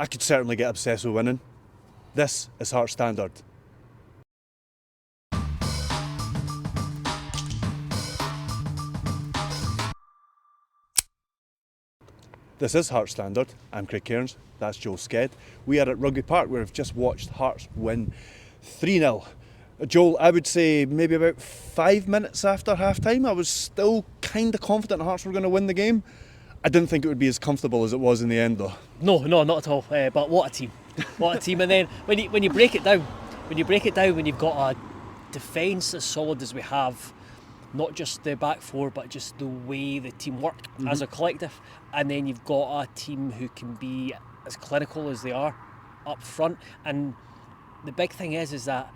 I could certainly get obsessed with winning. This is Hearts Standard. This is Hearts Standard. I'm Craig Cairns. That's Joel Sked. We are at Rugby Park where we've just watched Hearts win 3-0. Joel, I would say maybe about 5 minutes after half-time, I was still kind of confident Hearts were going to win the game. I didn't think it would be as comfortable as it was in the end, though. No, not at all. But what a team! What a team! And then when you break it down, when you've got a defence as solid as we have, not just the back four, but just the way the team work as a collective, and then you've got a team who can be as clinical as they are up front. And the big thing is that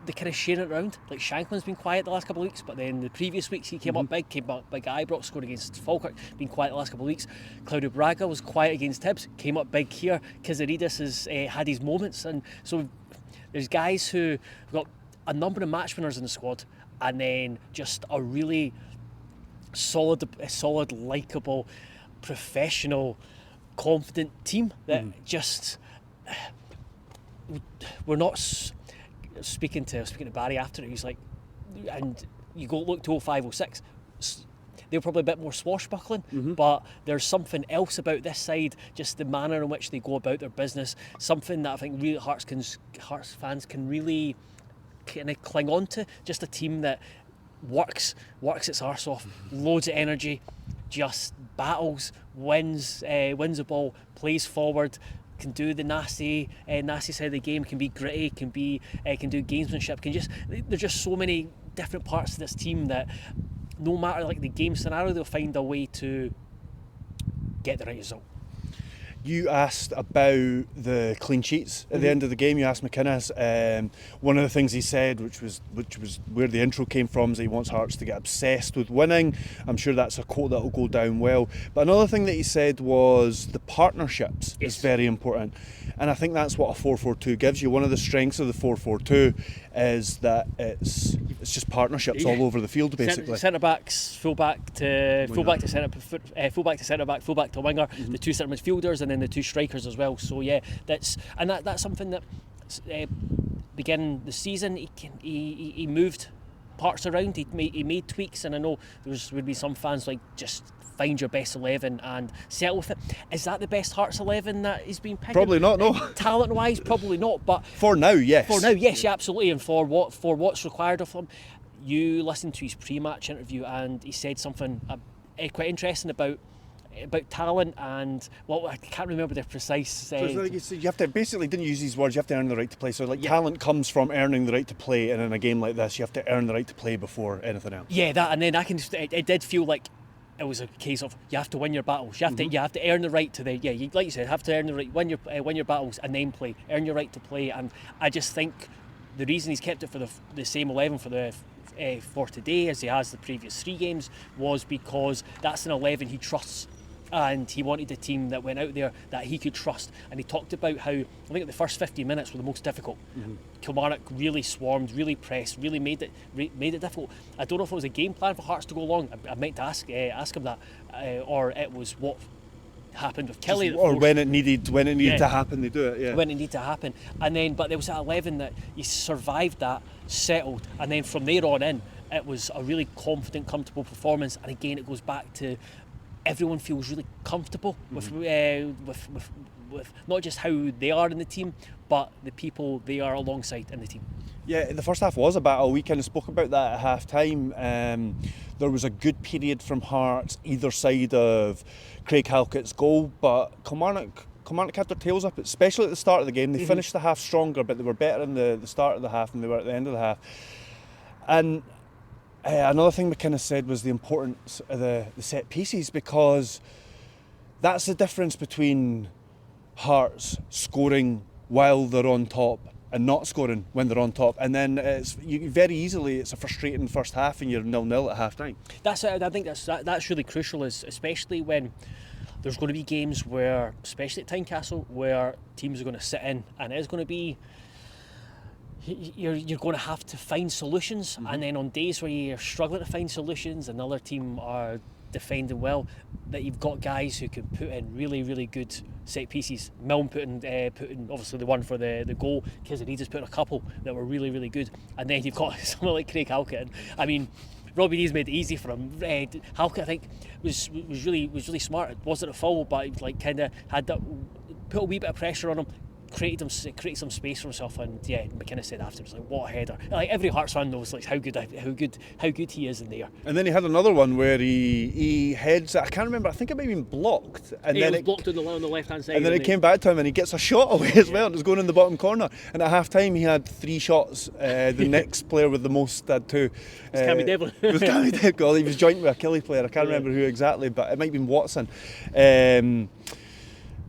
they kind of share it around. Like Shankland's been quiet the last couple of weeks, but then the previous weeks he came up big at Ibrox, scored against Falkirk, been quiet the last couple of weeks. Claudio Braga was quiet against Hibs, came up big here. Kyziridis has had his moments, and so there's guys who have got a number of match winners in the squad, and then just a really solid, likeable, professional, confident team that just we're not. Speaking to Barry after it, he's like, and you go look to 05-06, they're probably a bit more swashbuckling, but there's something else about this side, just the manner in which they go about their business, something that I think really Hearts fans can really kind of cling on to. Just a team that works its arse off, loads of energy, just battles, wins the ball, plays forward, can do the nasty side of the game, can be gritty, can do gamesmanship, there's just so many different parts of this team that no matter like the game scenario, they'll find a way to get the right result. You asked about the clean sheets at the end of the game. You asked McInnes. One of the things he said, which was where the intro came from, is that he wants Hearts to get obsessed with winning. I'm sure that's a quote that will go down well. But another thing that he said was the partnerships is very important. And I think that's what a 4-4-2 gives you. One of the strengths of the 4-4-2 is that it's just partnerships all over the field, basically. Centre backs, fullback to centre back, fullback to winger, the two centre midfielders, and then the two strikers as well. So yeah, that's something that beginning the season he moved parts around. He made tweaks, and I know would be some fans like just find your best 11 and settle with it. Is that the best Hearts 11 that he's been picking? Probably not, no. Talent wise, probably not, but for now, yes. Yeah, absolutely. And for what's required of him, you listened to his pre-match interview, and he said something quite interesting about talent, and I can't remember the precise. So you have to basically, didn't use these words. You have to earn the right to play. So talent comes from earning the right to play, and in a game like this, you have to earn the right to play before anything else. Yeah, that, and then it did feel like it was a case of you have to win your battles. You have to earn the right to like you said, have to earn the right, win your battles, and then play. Earn your right to play, and I just think the reason he's kept it for the same 11 for today as he has the previous 3 games was because that's an 11 he trusts. And he wanted a team that went out there that he could trust. And he talked about how, I think the first 15 minutes were the most difficult. Kilmarnock really swarmed, really pressed, really made it difficult. I don't know if it was a game plan for Hearts to go along. I meant to ask him that, or it was what happened with Kelly. Or when it needed to happen, they do it. Yeah. When it needed to happen, and then but there was that 11 that he survived that, settled, and then from there on in, it was a really confident, comfortable performance. And again, it goes back to everyone feels really comfortable with not just how they are in the team, but the people they are alongside in the team. Yeah, the first half was a battle. We kind of spoke about that at half time. There was a good period from Hearts either side of Craig Halkett's goal, but Kilmarnock had their tails up, especially at the start of the game. They finished the half stronger, but they were better in the start of the half than they were at the end of the half. And another thing McInnes said was the importance of the set pieces, because that's the difference between Hearts scoring while they're on top and not scoring when they're on top. And then it's a frustrating first half and you're 0-0 at half time. I think that's really crucial, especially when there's going to be games where, especially at Tynecastle, where teams are going to sit in, and it's going to be you're going to have to find solutions, and then on days where you're struggling to find solutions, another team are defending well, that you've got guys who can put in really, really good set pieces. Milne put in obviously the one for the goal. Kyziridis put in a couple that were really, really good. And then you've got someone like Craig Halkett. I mean, Robbie Dees made it easy for him. Halkett, I think, was really smart. It wasn't a foul, but it, like, kind of had that, put a wee bit of pressure on him. Created some space for himself, and yeah, McInnes said afterwards, like, what a header! Like, every Hearts fan knows, like, how good he is in there. And then he had another one where he heads. I can't remember. I think it may have been blocked, and Yeah, then it was blocked on the left hand side. and then it came back to him, and he gets a shot away as well. And it was going in the bottom corner. And at half time, he had 3 shots. The next player with the most had 2. It's Cammy Devlin. It was Cammy Devlin. He was joint with a Killie player. I can't remember who exactly, but it might have been Watson.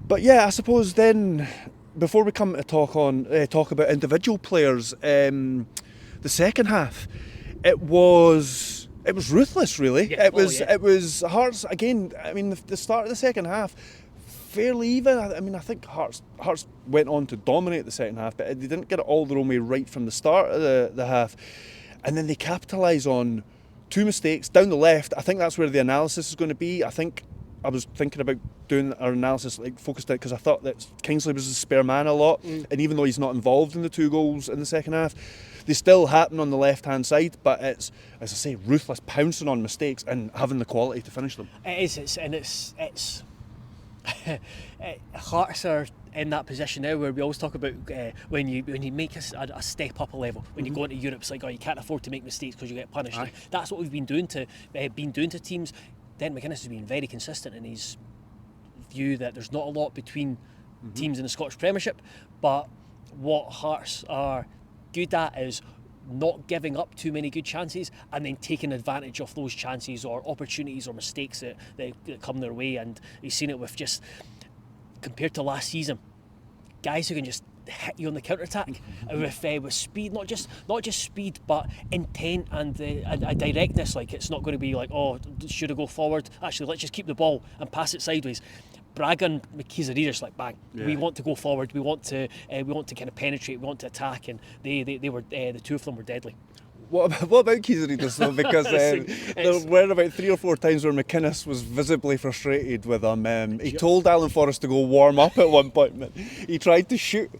But yeah, I suppose then, before we come to talk about individual players, the second half, it was ruthless, really. Yeah. It was Hearts again. I mean, the start of the second half, fairly even. I mean, I think Hearts went on to dominate the second half, but they didn't get it all their own way right from the start of the half, and then they capitalise on 2 mistakes down the left. I think that's where the analysis is going to be. I was thinking about doing our analysis, like, focused it, because I thought that Kingsley was a spare man a lot, and even though he's not involved in the 2 goals in the second half, they still happen on the left-hand side. But it's, as I say, ruthless, pouncing on mistakes and having the quality to finish them. It is, it's Hearts are in that position now where we always talk about when you make a step up a level, when you go into Europe, it's like, oh, you can't afford to make mistakes because you get punished. That's what we've been doing to teams. Derek McInnes has been very consistent in his view that there's not a lot between teams in the Scottish Premiership, but what Hearts are good at is not giving up too many good chances and then taking advantage of those chances or opportunities or mistakes that come their way. And you've seen it with, just compared to last season, guys who can just hit you on the counter-attack with speed, not just speed, but intent and a directness. Like, it's not going to be like, oh, should I go forward? Actually, let's just keep the ball and pass it sideways. Braga and Kyziridis, like, bang, we want to go forward, we want to kind of penetrate, we want to attack, and they were the 2 of them were deadly. What about Kyziridis though? Because there were about 3 or 4 times where McInnes was visibly frustrated with him. He told Alan Forrest to go warm up at one point. He tried to shoot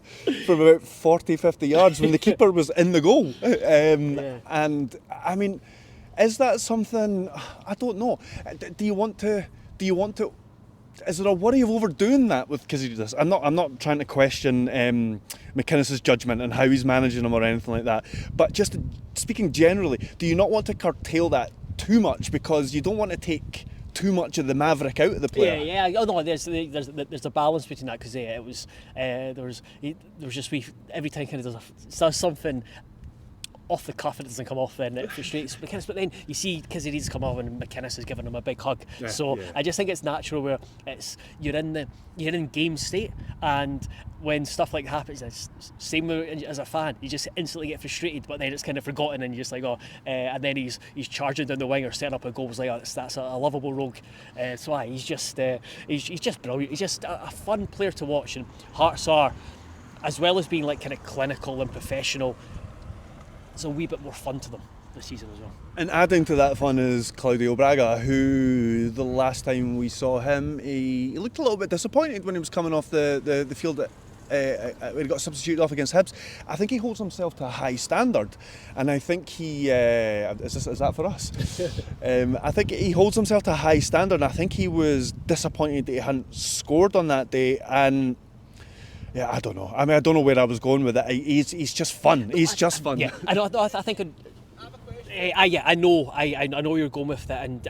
from about 40, 50 yards when the keeper was in the goal. And I mean, is that something? I don't know. Do you want to? Is there a worry of overdoing that with Kyziridis? I'm not trying to question McInnes' judgment and how he's managing him or anything like that. But just speaking generally, do you not want to curtail that too much, because you don't want to take too much of the maverick out of the player? Yeah. Oh no, there's a balance between that, because there was just every time kind of does something off the cuff, it doesn't come off, then it frustrates McInnes. But then you see Kyziridis come off and McInnes has given him a big hug. I just think it's natural where you're in game state, and when stuff like that happens, it's same as a fan, you just instantly get frustrated, but then it's kind of forgotten, and you're just like, oh, and then he's charging down the wing or setting up a goal. It's like, oh, that's a lovable rogue. He's just brilliant. He's just a fun player to watch, and Hearts are, as well as being like kind of clinical and professional, it's a wee bit more fun to them this season as well. And adding to that fun is Claudio Braga, who the last time we saw him, he looked a little bit disappointed when he was coming off the field when he got substituted off against Hibs. I think he holds himself to a high standard, and I think he is that for us? I think he holds himself to a high standard, and I think he was disappointed that he hadn't scored on that day. And yeah, I don't know. I mean, I don't know where I was going with it. He's just fun. He's just fun. Yeah, I think. I know you're going with that, and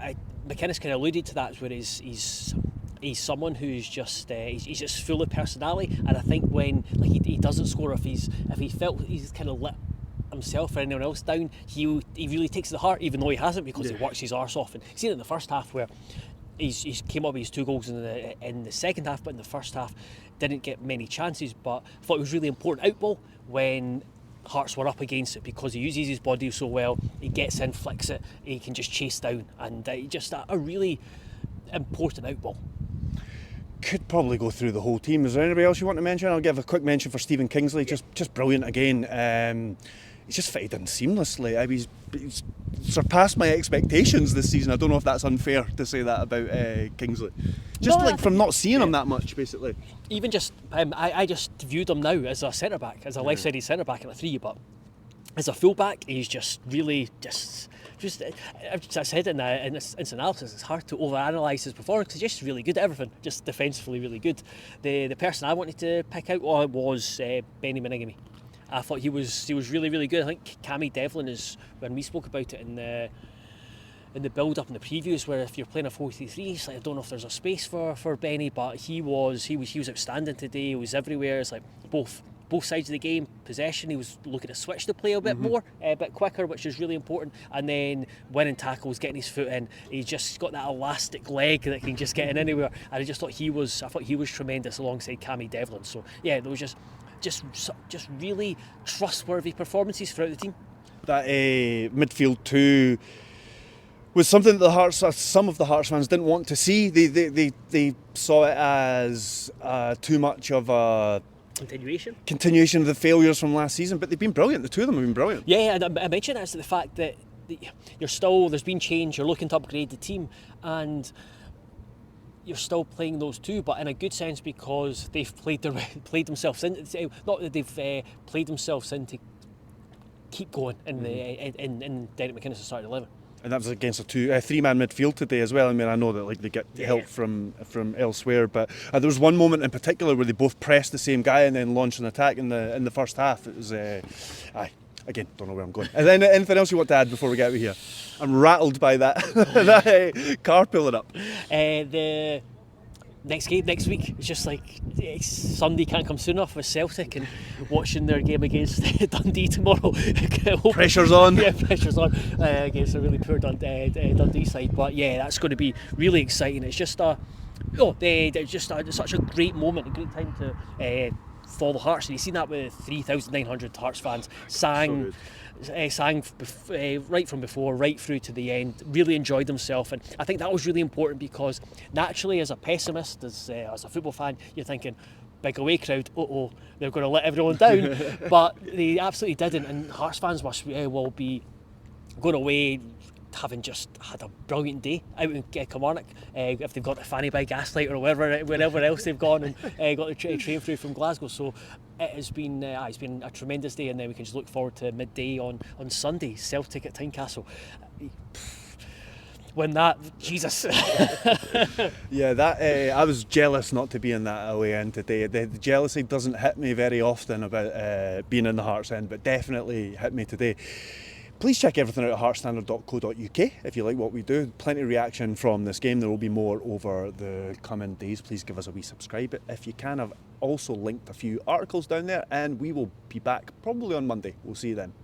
McInnes kind of alluded to that, where he's someone who's just he's just full of personality, and I think when he doesn't score, if he felt he's kind of let himself or anyone else down, he really takes it to heart, even though he hasn't, because he works his arse off. And you've seen it in the first half where he's came up with his 2 goals in the second half, but in the first half didn't get many chances. But I thought it was really important out ball when Hearts were up against it, because he uses his body so well. He gets in, flicks it, he can just chase down, and just a really important out ball. Could probably go through the whole team. Is there anybody else you want to mention? I'll give a quick mention for Stephen Kingsley. Just brilliant again. he's just fitted in seamlessly. I mean, he's surpassed my expectations this season. I don't know if that's unfair to say that about Kingsley. Just from not seeing him that much, basically. Even just I just viewed him now as a centre back, as a left-sided centre back in a 3, but as a full-back, he's just really just as I said in this analysis, it's hard to overanalyse his performance because he's just really good at everything, just defensively really good. The person I wanted to pick out was Beni Baningime. I thought he was really, really good. I think Cammy Devlin is, when we spoke about it in the build-up and the previews, where if you're playing a 4-3-3, it's like, I don't know if there's a space for Beni, but he was outstanding today. He was everywhere. It's like both sides of the game, possession. He was looking to switch the play a bit more, a bit quicker, which is really important. And then winning tackles, getting his foot in. He's just got that elastic leg that can just get in anywhere. And I thought he was tremendous alongside Cammy Devlin. So yeah, there was just really trustworthy performances throughout the team. That midfield two was something that some of the Hearts fans didn't want to see. They saw it as too much of a continuation of the failures from last season, but they've been brilliant. The two of them have been brilliant. Yeah, and I mentioned that, the fact that there's been change, you're looking to upgrade the team, and you're still playing those two, but in a good sense, because they've played themselves in. Not that they've played themselves in to keep going in Derek McInnes' starting 11. And that was against a 3-man midfield today as well. I mean, I know that they get help from elsewhere, but there was one moment in particular where they both pressed the same guy and then launched an attack in the first half. It was again, don't know where I'm going. And then anything else you want to add before we get out of here? I'm rattled by that that car pulling up. The next week, it's just like Sunday can't come soon enough with Celtic, and watching their game against Dundee tomorrow. Pressure's on. Yeah, pressure's on against a really poor Dundee side. But yeah, that's going to be really exciting. It's just such a great moment, a great time to follow Hearts, and you've seen that with 3,900 Hearts fans sang right from before, right through to the end. Really enjoyed themselves, and I think that was really important, because naturally, as a pessimist, as a football fan, you're thinking, big away crowd, they're going to let everyone down. But they absolutely didn't, and Hearts fans must well be going away having just had a brilliant day out in Kilmarnock, if they've got the Fanny by Gaslight or wherever else they've gone and got the train through from Glasgow. So it's been a tremendous day, and then we can just look forward to midday on Sunday, Celtic at Tynecastle. When that, Jesus. Yeah, that I was jealous not to be in that away end today. The jealousy doesn't hit me very often about being in the Hearts end, but definitely hit me today. Please check everything out at heartstandard.co.uk if you like what we do. Plenty of reaction from this game. There will be more over the coming days. Please give us a wee subscribe if you can. I've also linked a few articles down there, and we will be back probably on Monday. We'll see you then.